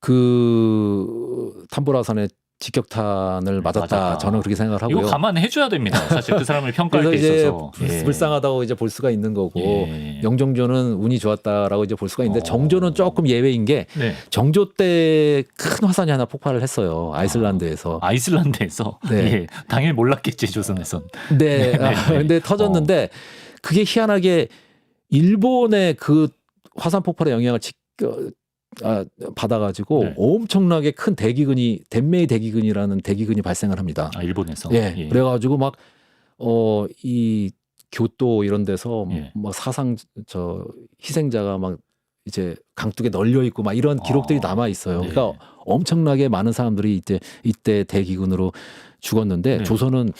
그 탐보라산에 직격탄을 맞았다. 맞았다. 저는 그렇게 생각을 하고요. 이거 감안해 줘야 됩니다. 사실 그 사람을 평가할 그래서 때 이제 있어서 불쌍하다고 이제 볼 수가 있는 거고 예. 영종조는 운이 좋았다라고 이제 볼 수가 있는데 정조는 조금 예외인 게 네. 정조 때 큰 화산이 하나 폭발을 했어요. 아이슬란드에서. 아이슬란드에서 네. 예. 당연히 몰랐겠지 조선에선. 네. 근데 터졌는데 그게 희한하게 일본의 그 화산 폭발의 영향을 받아가지고 네. 엄청나게 큰 대기근이 덴메이 대기근이라는 대기근이 발생을 합니다. 일본에서. 예. 그래가지고 막 이 교토 이런 데서 예. 막 희생자가 막 이제 강둑에 널려 있고 막 이런 기록들이 남아 있어요. 네. 그러니까 엄청나게 많은 사람들이 이때 대기근으로 죽었는데 네. 조선은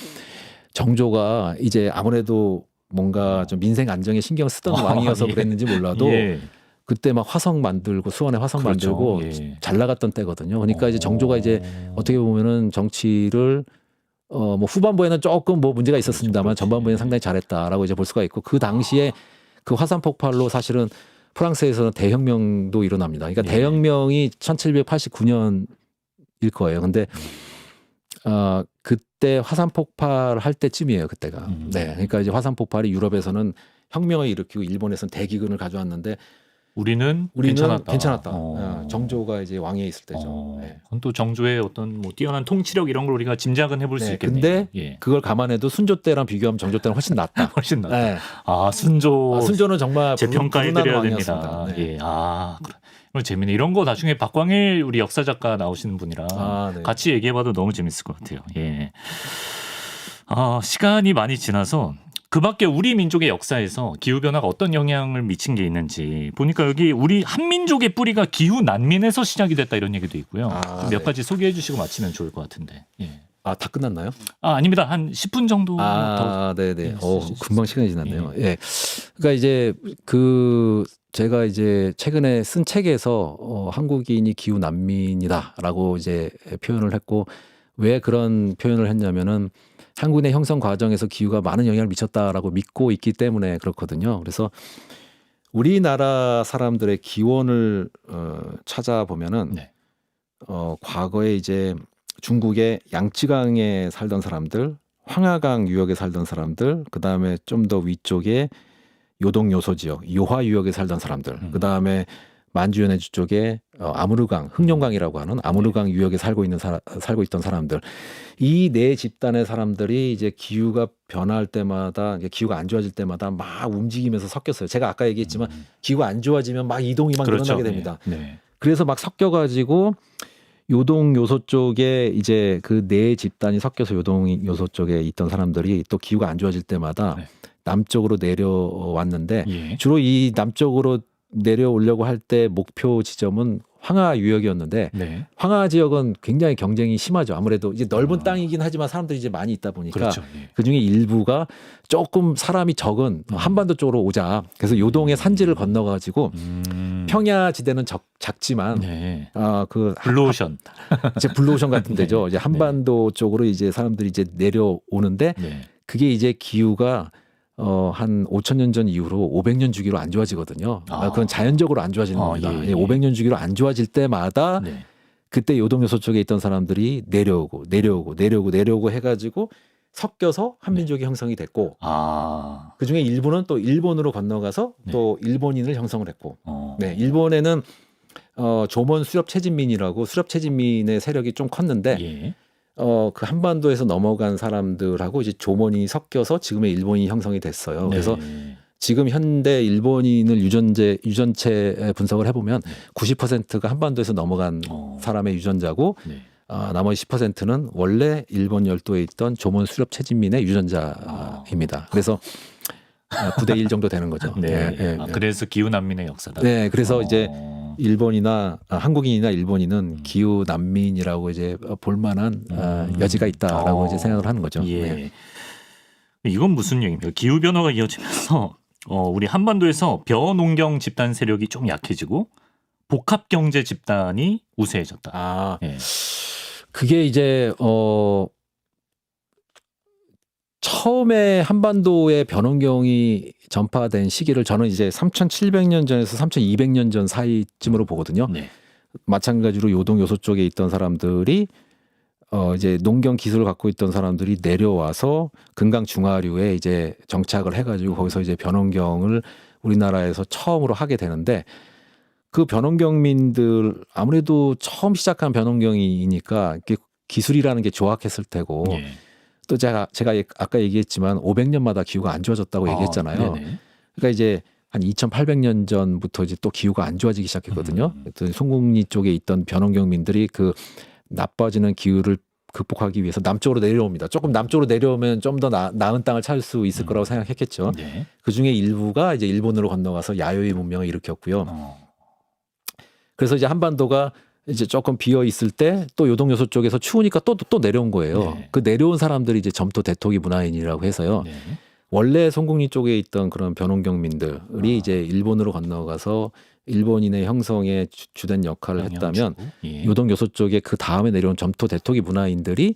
정조가 이제 아무래도 뭔가 좀 민생 안정에 신경 쓰던 왕이어서 예. 그랬는지 몰라도 예. 그때 막 화성 만들고 수원에 화성 그렇죠. 만들고 예. 잘 나갔던 때거든요. 그러니까 이제 정조가 이제 어떻게 보면은 정치를 뭐 후반부에는 조금 뭐 문제가 있었습니다만 그렇지. 전반부에는 상당히 잘했다라고 이제 볼 수가 있고 그 당시에 그 화산 폭발로 사실은 프랑스에서는 대혁명도 일어납니다. 그러니까 예. 대혁명이 1789년일 거예요. 근데 그때 화산 폭발할 때쯤이에요. 그때가. 네, 그러니까 이제 화산 폭발이 유럽에서는 혁명을 일으키고 일본에서는 대기근을 가져왔는데 우리는 우리는 괜찮았다. 괜찮았다. 정조가 이제 왕위에 있을 때죠. 네. 그건 또 정조의 어떤 뭐 뛰어난 통치력 이런 걸 우리가 짐작은 해볼 수 네, 있겠네요. 근데 예. 그걸 감안해도 순조 때랑 비교하면 정조 때는 훨씬 낫다. 훨씬 낫다. 네. 아 순조 순조는 정말 재평가해드려야 됩니다. 왕이었습니다. 네. 예. 이거 재밌네. 이런 거 나중에 박광일 우리 역사 작가 나오시는 분이랑 네. 같이 얘기해봐도 너무 재밌을 것 같아요. 예. 시간이 많이 지나서 그밖에 우리 민족의 역사에서 기후 변화가 어떤 영향을 미친 게 있는지 보니까 여기 우리 한민족의 뿌리가 기후 난민에서 시작이 됐다 이런 얘기도 있고요. 몇 네. 가지 소개해 주시고 마치면 좋을 것 같은데. 예. 다 끝났나요? 아닙니다. 한 10분 정도 더. 네네. 예, 금방 시간이 지났네요. 예. 그러니까 이제 제가 이제 최근에 쓴 책에서 한국인이 기후 난민이다라고 이제 표현을 했고 왜 그런 표현을 했냐면은 한국인의 형성 과정에서 기후가 많은 영향을 미쳤다라고 믿고 있기 때문에 그렇거든요. 그래서 우리나라 사람들의 기원을 찾아보면은 네. 과거에 이제 중국의 양쯔강에 살던 사람들, 황하강 유역에 살던 사람들, 그 다음에 좀 더 위쪽에 요동 요소 지역, 요하 유역에 살던 사람들, 그 다음에 만주연해주 쪽에 아무르강, 흑룡강이라고 하는 아무르강 유역에 살고 있던 사람들, 이 네 집단의 사람들이 이제 기후가 변화할 때마다, 기후가 안 좋아질 때마다 막 움직이면서 섞였어요. 제가 아까 얘기했지만 기후가 안 좋아지면 막 이동이 막 그렇죠. 일어나게 됩니다. 네. 그래서 막 섞여가지고 요동 요소 쪽에 이제 그 네 집단이 섞여서 요동 요소 쪽에 있던 사람들이 또 기후가 안 좋아질 때마다 네. 남쪽으로 내려왔는데 예. 주로 이 남쪽으로 내려오려고 할 때 목표 지점은 황하 유역이었는데 네. 황하 지역은 굉장히 경쟁이 심하죠. 아무래도 이제 넓은 땅이긴 하지만 사람들이 이제 많이 있다 보니까 그렇죠. 예. 그중에 일부가 조금 사람이 적은 한반도 쪽으로 오자. 그래서 요동의 산지를 건너가지고 평야 지대는 작지만 네. 그 블루오션. 이제 블루오션 같은 데죠. 네. 이제 한반도 쪽으로 이제 사람들이 이제 내려오는데 네. 그게 이제 기후가 한 5,000년 전 이후로 500년 주기로 안 좋아지거든요. 그건 자연적으로 안 좋아지는 겁니다. 예. 500년 주기로 안 좋아질 때마다 네. 그때 요동요소 쪽에 있던 사람들이 내려오고 해가지고 섞여서 한민족이 형성이 됐고 그 중에 일부는 또 일본으로 건너가서 또 일본인을 형성을 했고 네, 일본에는 조먼 수렵 채진민이라고 수렵 채진민의 세력이 좀 컸는데 예. 그 한반도에서 넘어간 사람들하고 이제 조먼이 섞여서 지금의 일본이 형성이 됐어요. 그래서 지금 현대 일본인을 유전체 분석을 해보면 90%가 한반도에서 넘어간 사람의 유전자고 나머지 10%는 원래 일본 열도에 있던 조먼 수렵 채진민의 유전자입니다. 그래서 9대1 정도 되는 거죠. 네. 그래서 기후 난민의 역사다. 네, 그래서 이제 한국인이나 일본인은 기후 난민이라고 이제 볼만한 여지가 있다라고 이제 생각을 하는 거죠. 예. 네. 이건 무슨 얘기입니까? 기후 변화가 이어지면서 우리 한반도에서 벼농경 집단 세력이 좀 약해지고 복합 경제 집단이 우세해졌다. 예. 그게 이제 처음에 한반도의 벼농경이 전파된 시기를 저는 이제 3,700년 전에서 3,200년 전 사이쯤으로 보거든요. 네. 마찬가지로 요동 요소 쪽에 있던 사람들이 이제 농경 기술을 갖고 있던 사람들이 내려와서 금강 중하류에 이제 정착을 해가지고 거기서 이제 벼농경을 우리나라에서 처음으로 하게 되는데 그 벼농경민들 아무래도 처음 시작한 벼농경이니까 기술이라는 게 조악했을 테고. 예. 또 제가 아까 얘기했지만 500년마다 기후가 안 좋아졌다고 얘기했잖아요. 네네. 그러니까 이제 한 2,800년 전부터 이제 또 기후가 안 좋아지기 시작했거든요. 송국리 쪽에 있던 벼농경민들이 그 나빠지는 기후를 극복하기 위해서 남쪽으로 내려옵니다. 조금 남쪽으로 내려오면 좀 더 나은 땅을 찾을 수 있을 거라고 생각했겠죠. 네. 그 중에 일부가 이제 일본으로 건너가서 야요이 문명을 일으켰고요. 그래서 이제 한반도가 이제 조금 비어 있을 때 또 요동 요소 쪽에서 추우니까 또 내려온 거예요. 네. 그 내려온 사람들이 이제 점토 대토기 문화인이라고 해서요. 네. 원래 송국리 쪽에 있던 그런 벼농경민들이 이제 일본으로 건너가서 일본인의 형성에 주된 역할을 했다면 예. 요동 요소 쪽에 그 다음에 내려온 점토 대토기 문화인들이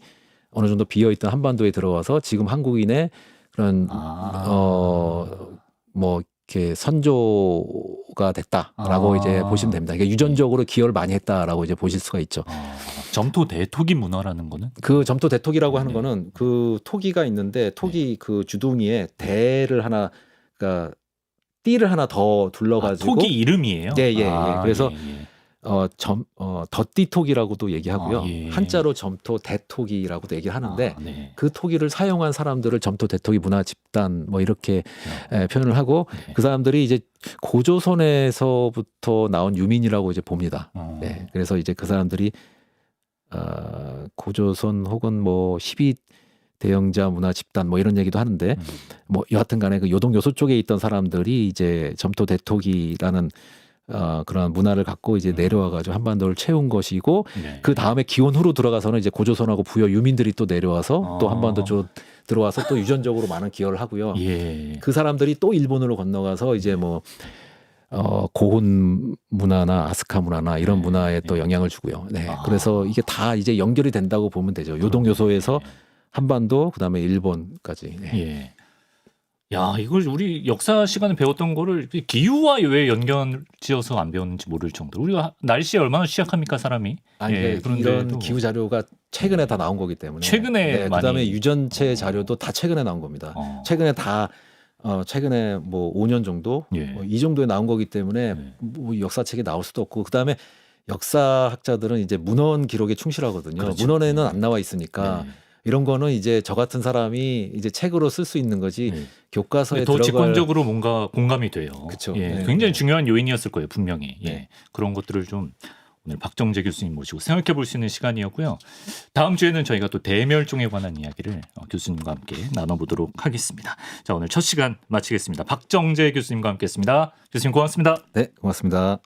어느 정도 비어 있던 한반도에 들어와서 지금 한국인의 그런 뭐 이렇게 선조가 됐다라고 이제 보시면 됩니다. 그러니까 유전적으로 기여를 많이 했다라고 이제 보실 수가 있죠. 점토 대토기 문화라는 거는 그 점토 대토기라고 하는 거는 그 토기가 있는데 토기 그 주둥이에 대를 하나, 그러니까 띠를 하나 더 둘러가지고 토기 이름이에요. 네, 예. 그래서 덧띠토기라고도 얘기하고요. 예. 한자로 점토 대토기라고도 얘기를 하는데 네. 그 토기를 사용한 사람들을 점토 대토기 문화 집단 뭐 이렇게 표현을 하고 네. 그 사람들이 이제 고조선에서부터 나온 유민이라고 이제 봅니다. 네. 그래서 이제 그 사람들이 고조선 혹은 뭐 12대영자 문화 집단 뭐 이런 얘기도 하는데 뭐 여하튼간에 그 요동 요소 쪽에 있던 사람들이 이제 점토 대토기라는 그런 문화를 갖고 이제 내려와가지고 한반도를 채운 것이고 네. 그 다음에 기원후로 들어가서는 이제 고조선하고 부여 유민들이 또 내려와서 또 한반도 쪽 들어와서 또 유전적으로 많은 기여를 하고요. 예. 그 사람들이 또 일본으로 건너가서 이제 뭐 고훈 문화나 아스카 문화나 이런 문화에 또 영향을 주고요. 네, 그래서 이게 다 이제 연결이 된다고 보면 되죠. 요동 요소에서 한반도 그다음에 일본까지. 네. 예. 야, 이걸 우리 역사 시간에 배웠던 거를 기후와 왜 연결지어서 안 배웠는지 모를 정도로 우리가 날씨에 얼마나 취약합니까 사람이? 아니, 예, 이런 기후 자료가 최근에 다 나온 거기 때문에. 최근에 네, 많이. 그다음에 유전체 자료도 다 최근에 나온 겁니다. 최근에 다 최근에 뭐 5년 정도 예. 뭐이 정도에 나온 거기 때문에 뭐 역사책에 나올 수도 없고 그다음에 역사학자들은 이제 문헌 기록에 충실하거든요. 그렇죠. 문헌에는 안 나와 있으니까 네. 이런 거는 이제 저 같은 사람이 이제 책으로 쓸 수 있는 거지 네. 교과서에 더 들어갈 직관적으로 뭔가 공감이 돼요. 그쵸. 예, 네. 굉장히 중요한 요인이었을 거예요, 분명히. 예, 네. 그런 것들을 좀 오늘 박정재 교수님 모시고 생각해 볼 수 있는 시간이었고요. 다음 주에는 저희가 또 대멸종에 관한 이야기를 교수님과 함께 나눠보도록 하겠습니다. 자, 오늘 첫 시간 마치겠습니다. 박정재 교수님과 함께했습니다. 교수님 고맙습니다. 네, 고맙습니다.